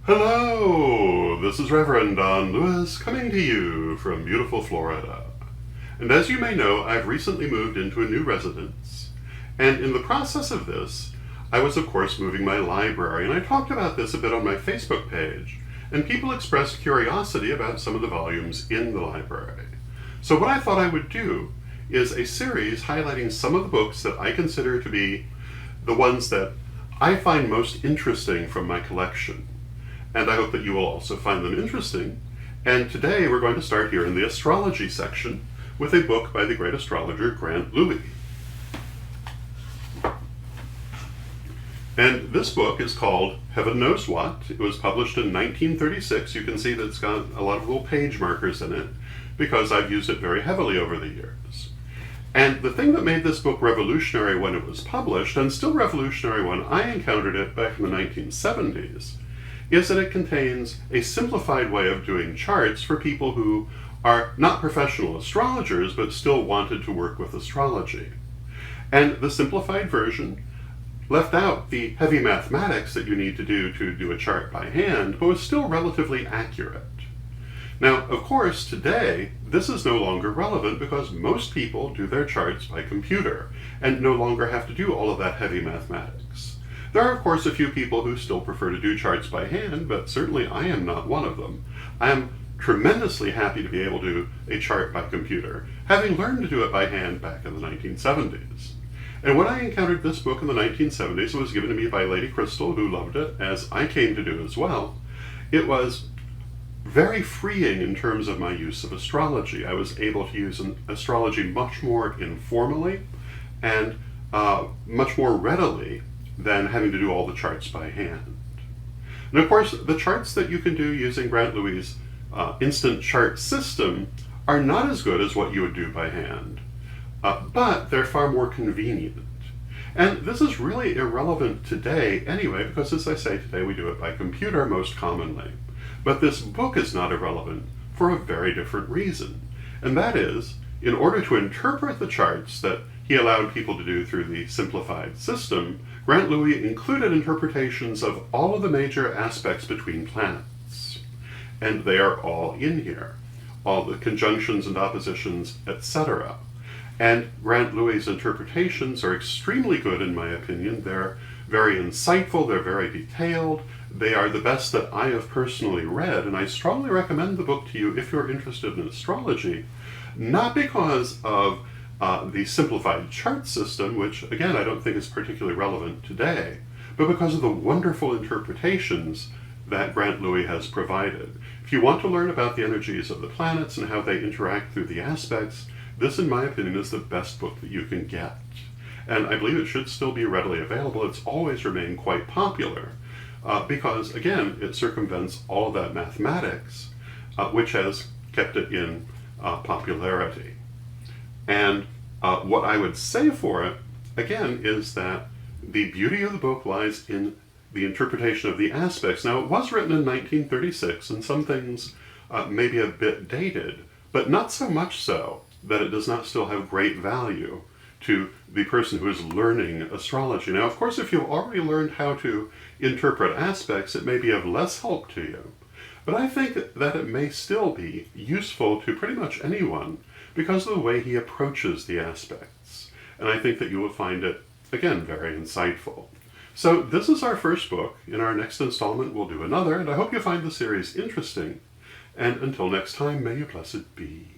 Hello, this is Reverend Don Lewis coming to you from beautiful Florida. And as you may know, I've recently moved into a new residence. And in the process of this, I was of course moving my library, and I talked about this a bit on my Facebook page, and people expressed curiosity about some of the volumes in the library. So what I thought I would do is a series highlighting some of the books that I consider to be the ones that I find most interesting from my collection. And I hope that you will also find them interesting. And today we're going to start here in the astrology section with a book by the great astrologer Grant Lewi. And this book is called Heaven Knows What. It was published in 1936. You can see that it's got a lot of little page markers in it because I've used it very heavily over the years. And the thing that made this book revolutionary when it was published, and still revolutionary when I encountered it back in the 1970s, is that it contains a simplified way of doing charts for people who are not professional astrologers but still wanted to work with astrology. And the simplified version left out the heavy mathematics that you need to do a chart by hand, but was still relatively accurate. Now, of course, today, this is no longer relevant because most people do their charts by computer and no longer have to do all of that heavy mathematics. There are, of course, a few people who still prefer to do charts by hand, but certainly I am not one of them. I am tremendously happy to be able to do a chart by computer, having learned to do it by hand back in the 1970s. And when I encountered this book in the 1970s, it was given to me by Lady Crystal, who loved it, as I came to do as well. It was very freeing in terms of my use of astrology. I was able to use astrology much more informally and much more readily than having to do all the charts by hand. And of course, the charts that you can do using Grant Lewi's instant chart system are not as good as what you would do by hand, but they're far more convenient. And this is really irrelevant today anyway, because as I say, today we do it by computer most commonly. But this book is not irrelevant for a very different reason. And that is, in order to interpret the charts that he allowed people to do through the simplified system, Grant Lewi included interpretations of all of the major aspects between planets. And they are all in here. All the conjunctions and oppositions, etc. And Grant Lewi's interpretations are extremely good in my opinion. They're very insightful, they're very detailed, they are the best that I have personally read, and I strongly recommend the book to you if you're interested in astrology, not because of the simplified chart system, which again I don't think is particularly relevant today, but because of the wonderful interpretations that Grant Lewi has provided. If you want to learn about the energies of the planets and how they interact through the aspects, this in my opinion is the best book that you can get. And I believe it should still be readily available. It's always remained quite popular because, again, it circumvents all of that mathematics, which has kept it in popularity. And what I would say for it, again, is that the beauty of the book lies in the interpretation of the aspects. Now, it was written in 1936, and some things may be a bit dated, but not so much so that it does not still have great value to the person who is learning astrology. Now, of course, if you've already learned how to interpret aspects, it may be of less help to you. But I think that it may still be useful to pretty much anyone because of the way he approaches the aspects. And I think that you will find it, again, very insightful. So this is our first book. In our next installment, we'll do another, and I hope you find the series interesting. And until next time, may you blessed be.